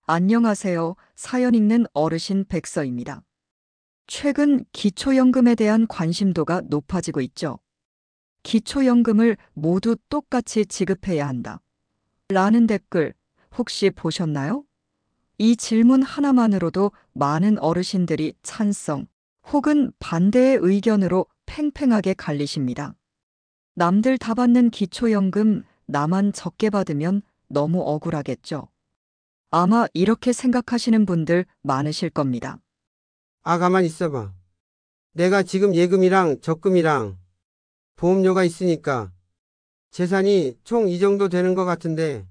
안녕하세요. 사연 읽는 어르신 백서입니다. 최근 기초연금에 대한 관심도가 높아지고 있죠. 기초연금을 모두 똑같이 지급해야 한다. 라는 댓글 혹시 보셨나요? 이 질문 하나만으로도 많은 어르신들이 찬성 혹은 반대의 의견으로 팽팽하게 갈리십니다. 남들 다 받는 기초연금 나만 적게 받으면 너무 억울하겠죠. 아마 이렇게 생각하시는 분들 많으실 겁니다. 가만 있어봐. 내가 지금 예금이랑 적금이랑 보험료가 있으니까 재산이 총 이 정도 되는 것 같은데,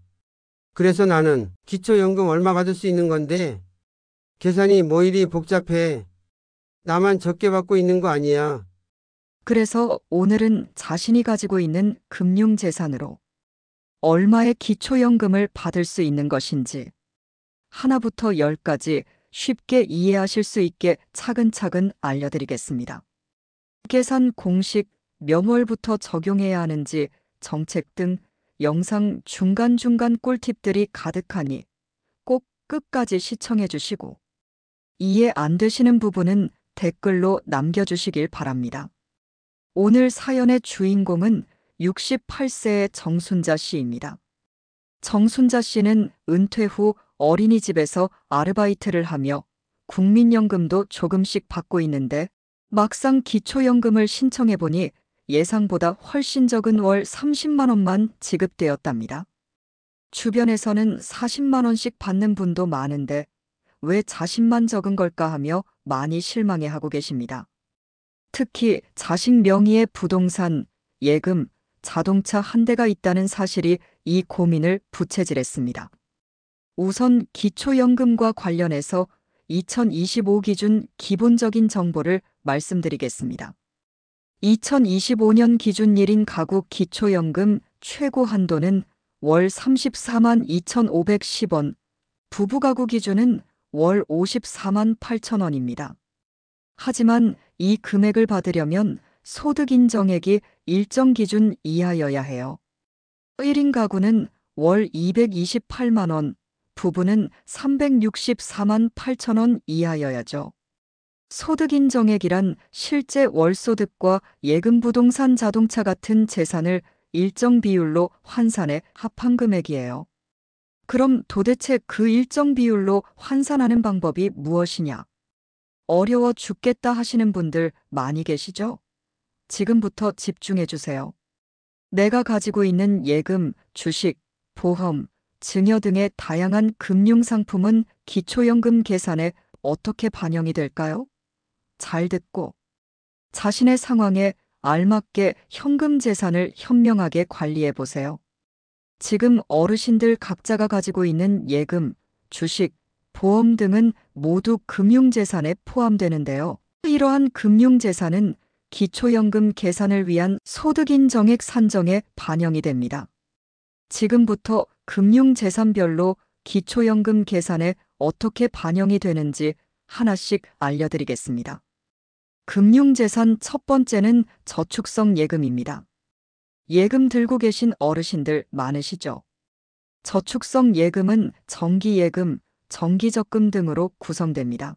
그래서 나는 기초연금 얼마 받을 수 있는 건데 계산이 뭐 이리 복잡해. 나만 적게 받고 있는 거 아니야. 그래서 오늘은 자신이 가지고 있는 금융재산으로 얼마의 기초연금을 받을 수 있는 것인지 하나부터 열까지 쉽게 이해하실 수 있게 차근차근 알려드리겠습니다. 계산 공식, 몇 월부터 적용해야 하는지 정책 등 영상 중간중간 꿀팁들이 가득하니 꼭 끝까지 시청해 주시고 이해 안 되시는 부분은 댓글로 남겨주시길 바랍니다. 오늘 사연의 주인공은 68세의 정순자 씨입니다. 정순자 씨는 은퇴 후 어린이집에서 아르바이트를 하며 국민연금도 조금씩 받고 있는데 막상 기초연금을 신청해보니 예상보다 훨씬 적은 월 30만 원만 지급되었답니다. 주변에서는 40만 원씩 받는 분도 많은데 왜 자신만 적은 걸까 하며 많이 실망해하고 계십니다. 특히 자식 명의의 부동산, 예금, 자동차 한 대가 있다는 사실이 이 고민을 부채질했습니다. 우선 기초연금과 관련해서 2025 기준 기본적인 정보를 말씀드리겠습니다. 2025년 기준 1인 가구 기초연금 최고 한도는 월 34만 2,510원, 부부 가구 기준은 월 54만 8천 원입니다. 하지만 이 금액을 받으려면 소득 인정액이 일정 기준 이하여야 해요. 1인 가구는 월 228만 원, 부부는 364만 8천 원 이하여야죠. 소득 인정액이란 실제 월소득과 예금 부동산 자동차 같은 재산을 일정 비율로 환산해 합한 금액이에요. 그럼 도대체 그 일정 비율로 환산하는 방법이 무엇이냐? 어려워 죽겠다 하시는 분들 많이 계시죠? 지금부터 집중해 주세요. 내가 가지고 있는 예금, 주식, 보험, 증여 등의 다양한 금융상품은 기초연금 계산에 어떻게 반영이 될까요? 잘 듣고 자신의 상황에 알맞게 현금 재산을 현명하게 관리해 보세요. 지금 어르신들 각자가 가지고 있는 예금, 주식, 보험 등은 모두 금융재산에 포함되는데요. 이러한 금융재산은 기초연금 계산을 위한 소득인정액 산정에 반영이 됩니다. 지금부터 금융재산별로 기초연금 계산에 어떻게 반영이 되는지 하나씩 알려드리겠습니다. 금융재산 첫 번째는 저축성 예금입니다. 예금 들고 계신 어르신들 많으시죠? 저축성 예금은 정기예금, 정기적금 등으로 구성됩니다.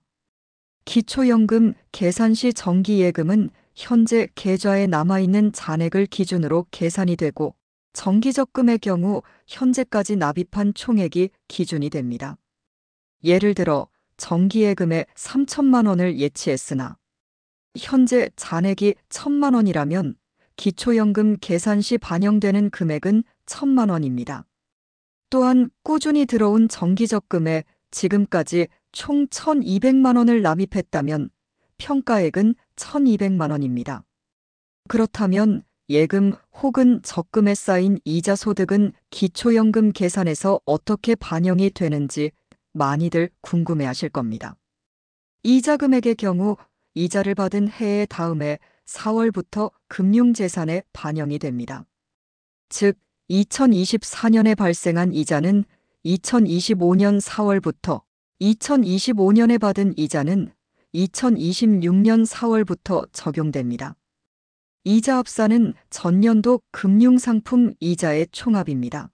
기초연금 계산 시 정기예금은 현재 계좌에 남아있는 잔액을 기준으로 계산이 되고 정기적금의 경우 현재까지 납입한 총액이 기준이 됩니다. 예를 들어 정기예금에 3천만 원을 예치했으나 현재 잔액이 1,000만 원이라면 기초연금 계산 시 반영되는 금액은 1,000만 원입니다. 또한 꾸준히 들어온 정기적금에 지금까지 총 1,200만 원을 납입했다면 평가액은 1,200만 원입니다. 그렇다면 예금 혹은 적금에 쌓인 이자 소득은 기초연금 계산에서 어떻게 반영이 되는지 많이들 궁금해하실 겁니다. 이자 금액의 경우 이자를 받은 해의 다음해 4월부터 금융재산에 반영이 됩니다. 즉, 2024년에 발생한 이자는 2025년 4월부터, 2025년에 받은 이자는 2026년 4월부터 적용됩니다. 이자 합산은 전년도 금융상품 이자의 총합입니다.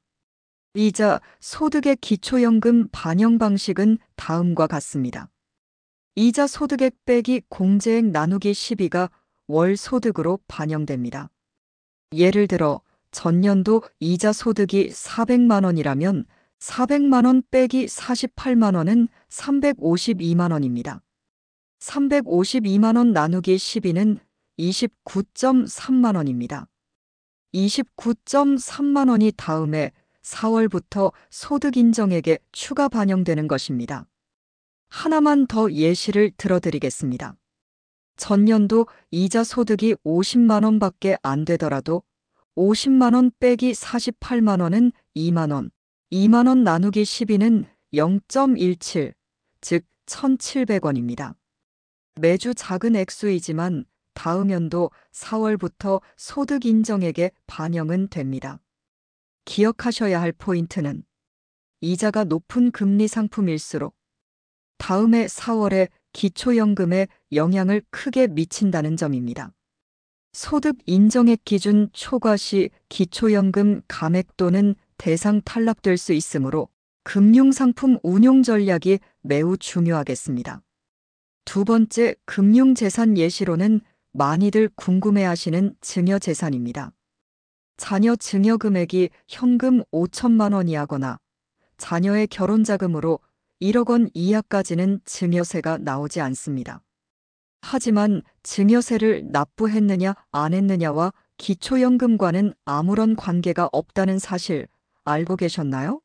이자, 소득의 기초연금 반영 방식은 다음과 같습니다. 이자 소득액 빼기 공제액 나누기 12가 월 소득으로 반영됩니다. 예를 들어 전년도 이자 소득이 400만 원이라면 400만 원 빼기 48만 원은 352만 원입니다. 352만 원 나누기 12는 29.3만 원입니다. 29.3만 원이 다음해 4월부터 소득 인정액에 추가 반영되는 것입니다. 하나만 더 예시를 들어드리겠습니다. 전년도 이자 소득이 50만 원밖에 안 되더라도 50만 원 빼기 48만 원은 2만 원, 2만 원 나누기 12는 0.17, 즉 1,700원입니다. 매주 작은 액수이지만 다음 연도 4월부터 소득 인정액에 반영은 됩니다. 기억하셔야 할 포인트는 이자가 높은 금리 상품일수록 다음해 4월에 기초연금에 영향을 크게 미친다는 점입니다. 소득 인정액 기준 초과 시 기초연금 감액 또는 대상 탈락될 수 있으므로 금융상품 운용 전략이 매우 중요하겠습니다. 두 번째 금융재산 예시로는 많이들 궁금해하시는 증여재산입니다. 자녀 증여 금액이 현금 5천만 원이 하거나 자녀의 결혼자금으로 1억 원 이하까지는 증여세가 나오지 않습니다. 하지만 증여세를 납부했느냐 안 했느냐와 기초연금과는 아무런 관계가 없다는 사실 알고 계셨나요?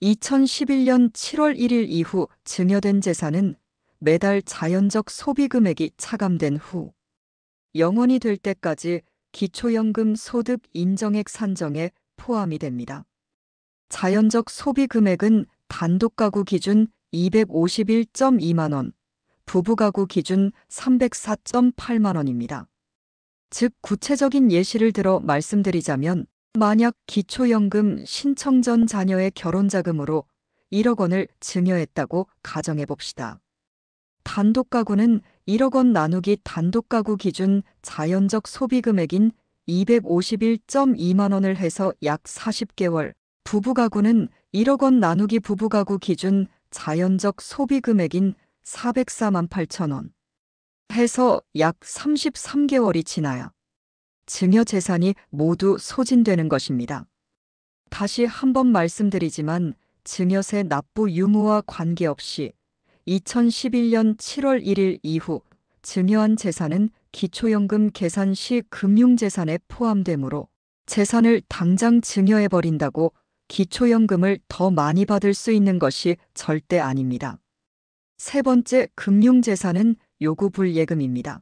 2011년 7월 1일 이후 증여된 재산은 매달 자연적 소비 금액이 차감된 후 0원이 될 때까지 기초연금 소득 인정액 산정에 포함이 됩니다. 자연적 소비 금액은 단독가구 기준 251.2만 원, 부부가구 기준 304.8만 원입니다. 즉 구체적인 예시를 들어 말씀드리자면 만약 기초연금 신청 전 자녀의 결혼자금으로 1억 원을 증여했다고 가정해 봅시다. 단독가구는 1억 원 나누기 단독가구 기준 자연적 소비 금액인 251.2만 원을 해서 약 40개월, 부부가구는 1억 원 나누기 부부가구 기준 자연적 소비 금액인 404만 8천 원 해서 약 33개월이 지나야 증여 재산이 모두 소진되는 것입니다. 다시 한번 말씀드리지만 증여세 납부 유무와 관계없이 2011년 7월 1일 이후 증여한 재산은 기초연금 계산 시 금융재산에 포함되므로 재산을 당장 증여해버린다고 기초연금을 더 많이 받을 수 있는 것이 절대 아닙니다. 세 번째 금융재산은 요구불예금입니다.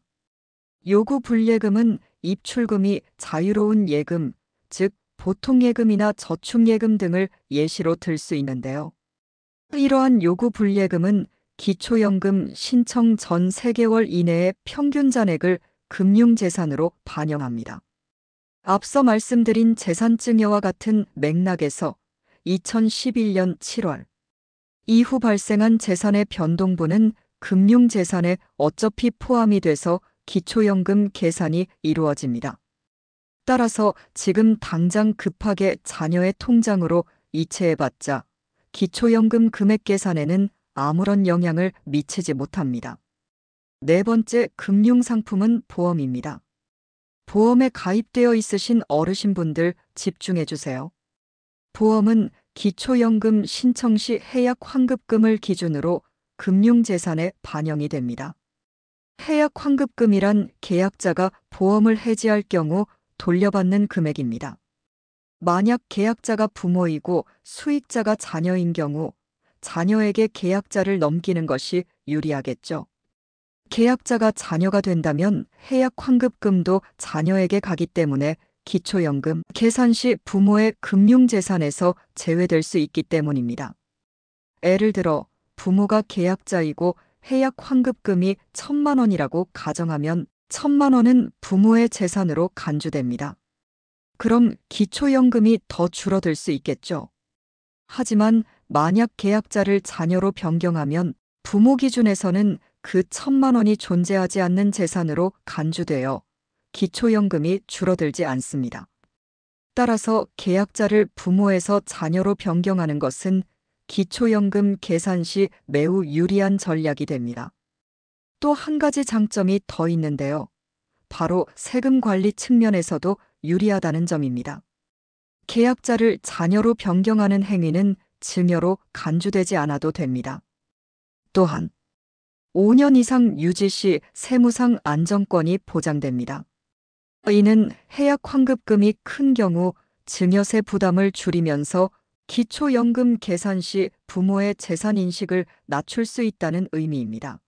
요구불예금은 입출금이 자유로운 예금, 즉 보통예금이나 저축예금 등을 예시로 들 수 있는데요. 이러한 요구불예금은 기초연금 신청 전 3개월 이내의 평균 잔액을 금융재산으로 반영합니다. 앞서 말씀드린 재산증여와 같은 맥락에서 2011년 7월 이후 발생한 재산의 변동분은 금융재산에 어차피 포함이 돼서 기초연금 계산이 이루어집니다. 따라서 지금 당장 급하게 자녀의 통장으로 이체해봤자 기초연금 금액 계산에는 아무런 영향을 미치지 못합니다. 네 번째 금융상품은 보험입니다. 보험에 가입되어 있으신 어르신분들 집중해 주세요. 보험은 기초연금 신청 시 해약 환급금을 기준으로 금융재산에 반영이 됩니다. 해약 환급금이란 계약자가 보험을 해지할 경우 돌려받는 금액입니다. 만약 계약자가 부모이고 수익자가 자녀인 경우 자녀에게 계약자를 넘기는 것이 유리하겠죠. 계약자가 자녀가 된다면 해약 환급금도 자녀에게 가기 때문에 기초연금 계산 시 부모의 금융재산에서 제외될 수 있기 때문입니다. 예를 들어 부모가 계약자이고 해약 환급금이 1,000만 원이라고 가정하면 1,000만 원은 부모의 재산으로 간주됩니다. 그럼 기초연금이 더 줄어들 수 있겠죠. 하지만 만약 계약자를 자녀로 변경하면 부모 기준에서는 그 1,000만 원이 존재하지 않는 재산으로 간주되어 기초연금이 줄어들지 않습니다. 따라서 계약자를 부모에서 자녀로 변경하는 것은 기초연금 계산 시 매우 유리한 전략이 됩니다. 또 한 가지 장점이 더 있는데요. 바로 세금 관리 측면에서도 유리하다는 점입니다. 계약자를 자녀로 변경하는 행위는 증여로 간주되지 않아도 됩니다. 또한 5년 이상 유지 시 세무상 안정권이 보장됩니다. 이는 해약 환급금이 큰 경우 증여세 부담을 줄이면서 기초연금 계산 시 부모의 재산 인식을 낮출 수 있다는 의미입니다.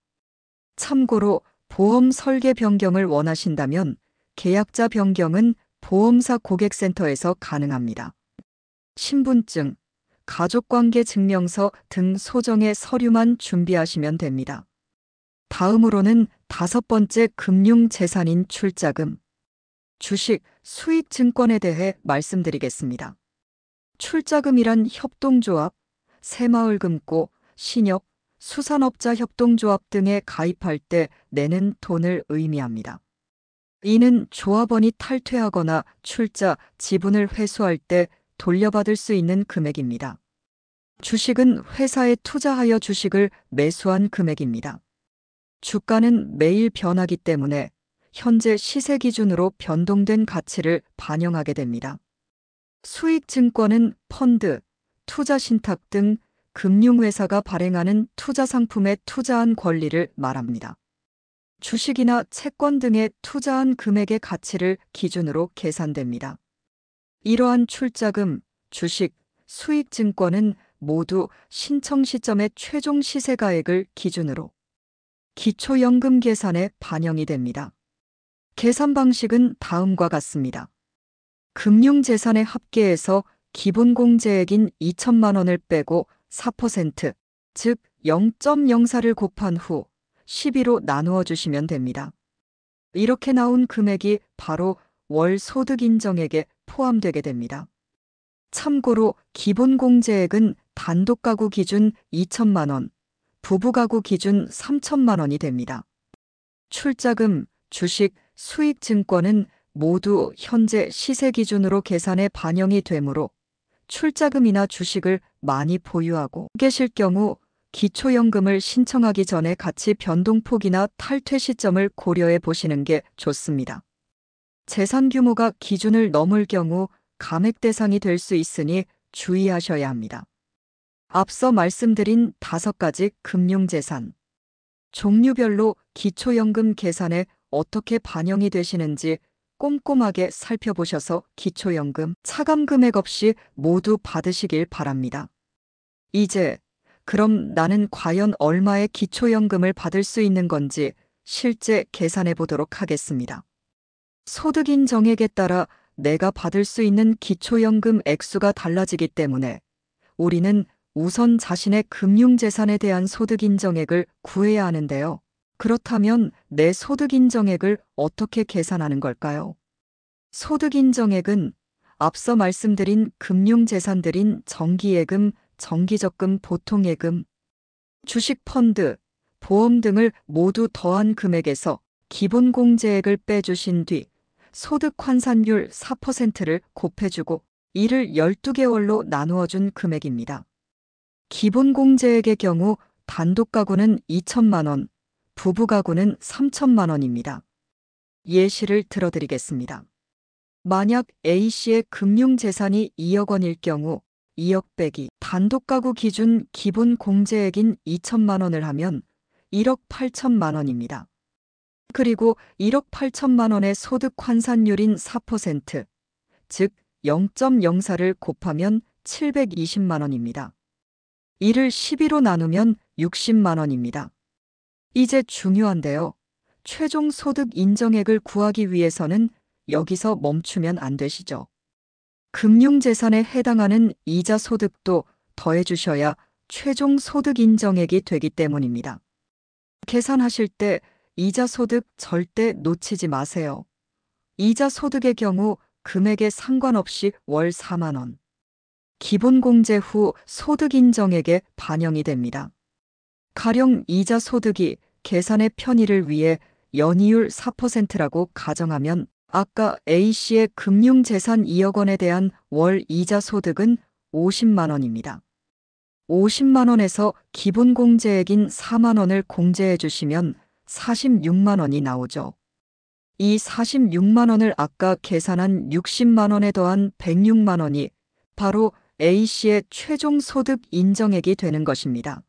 참고로 보험 설계 변경을 원하신다면 계약자 변경은 보험사 고객센터에서 가능합니다. 신분증, 가족관계 증명서 등 소정의 서류만 준비하시면 됩니다. 다음으로는 5번째 금융재산인 출자금, 주식, 수익증권에 대해 말씀드리겠습니다. 출자금이란 협동조합, 새마을금고, 신협, 수산업자 협동조합 등에 가입할 때 내는 돈을 의미합니다. 이는 조합원이 탈퇴하거나 출자, 지분을 회수할 때 돌려받을 수 있는 금액입니다. 주식은 회사에 투자하여 주식을 매수한 금액입니다. 주가는 매일 변하기 때문에 현재 시세 기준으로 변동된 가치를 반영하게 됩니다. 수익증권은 펀드, 투자신탁 등 금융회사가 발행하는 투자상품에 투자한 권리를 말합니다. 주식이나 채권 등에 투자한 금액의 가치를 기준으로 계산됩니다. 이러한 출자금, 주식, 수익증권은 모두 신청 시점의 최종 시세가액을 기준으로 기초연금 계산에 반영이 됩니다. 계산 방식은 다음과 같습니다. 금융재산의 합계에서 기본공제액인 2천만 원을 빼고 4%, 즉 0.04를 곱한 후 12로 나누어 주시면 됩니다. 이렇게 나온 금액이 바로 월 소득 인정액에 포함되게 됩니다. 참고로 기본공제액은 단독가구 기준 2천만 원, 부부가구 기준 3천만 원이 됩니다. 출자금, 주식, 수익증권은 모두 현재 시세 기준으로 계산에 반영이 되므로 출자금이나 주식을 많이 보유하고 계실 경우 기초연금을 신청하기 전에 가치 변동폭이나 탈퇴 시점을 고려해 보시는 게 좋습니다. 재산 규모가 기준을 넘을 경우 감액 대상이 될 수 있으니 주의하셔야 합니다. 앞서 말씀드린 5가지 금융재산, 종류별로 기초연금 계산에 어떻게 반영이 되시는지 꼼꼼하게 살펴보셔서 기초연금 차감 금액 없이 모두 받으시길 바랍니다. 이제 그럼 나는 과연 얼마의 기초연금을 받을 수 있는 건지 실제 계산해 보도록 하겠습니다. 소득 인정액에 따라 내가 받을 수 있는 기초연금 액수가 달라지기 때문에 우리는 우선 자신의 금융재산에 대한 소득 인정액을 구해야 하는데요. 그렇다면 내 소득 인정액을 어떻게 계산하는 걸까요? 소득 인정액은 앞서 말씀드린 금융재산들인 정기예금, 정기적금, 보통예금, 주식펀드, 보험 등을 모두 더한 금액에서 기본공제액을 빼주신 뒤 소득 환산율 4%를 곱해주고 이를 12개월로 나누어준 금액입니다. 기본공제액의 경우 단독가구는 2천만 원, 부부가구는 3천만 원입니다. 예시를 들어드리겠습니다. 만약 A씨의 금융재산이 2억 원일 경우 2억 빼기 단독가구 기준 기본공제액인 2천만 원을 하면 1억 8천만 원입니다. 그리고 1억 8천만 원의 소득 환산율인 4%, 즉 0.04를 곱하면 720만 원입니다. 이를 12로 나누면 60만 원입니다. 이제 중요한데요. 최종 소득 인정액을 구하기 위해서는 여기서 멈추면 안 되시죠. 금융재산에 해당하는 이자 소득도 더해주셔야 최종 소득 인정액이 되기 때문입니다. 계산하실 때 이자 소득 절대 놓치지 마세요. 이자 소득의 경우 금액에 상관없이 월 4만 원. 기본공제 후 소득 인정액에 반영이 됩니다. 가령 이자 소득이 계산의 편의를 위해 연이율 4%라고 가정하면 아까 A씨의 금융재산 2억 원에 대한 월 이자 소득은 50만 원입니다. 50만 원에서 기본 공제액인 4만 원을 공제해 주시면 46만 원이 나오죠. 이 46만 원을 아까 계산한 60만 원에 더한 106만 원이 바로 A씨의 최종 소득 인정액이 되는 것입니다.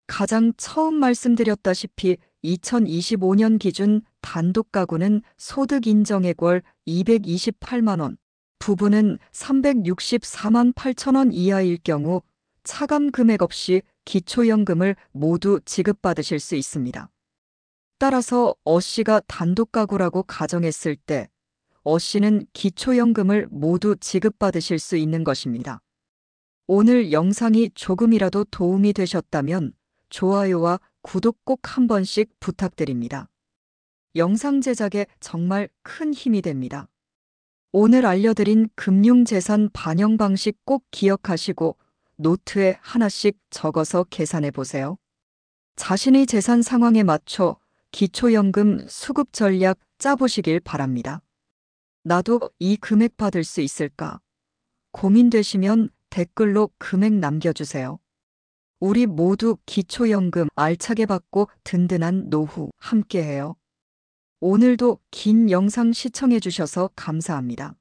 가장 처음 말씀드렸다시피 2025년 기준 단독 가구는 소득 인정액 월 228만 원, 부부는 364만 8천 원 이하일 경우 차감 금액 없이 기초연금을 모두 지급받으실 수 있습니다. 따라서 어씨가 단독 가구라고 가정했을 때 어씨는 기초연금을 모두 지급받으실 수 있는 것입니다. 오늘 영상이 조금이라도 도움이 되셨다면 좋아요와 구독 꼭 한 번씩 부탁드립니다. 영상 제작에 정말 큰 힘이 됩니다. 오늘 알려드린 금융재산 반영 방식 꼭 기억하시고 노트에 하나씩 적어서 계산해 보세요. 자신의 재산 상황에 맞춰 기초연금 수급 전략 짜보시길 바랍니다. 나도 이 금액 받을 수 있을까? 고민되시면 댓글로 금액 남겨주세요. 우리 모두 기초연금 알차게 받고 든든한 노후 함께해요. 오늘도 긴 영상 시청해주셔서 감사합니다.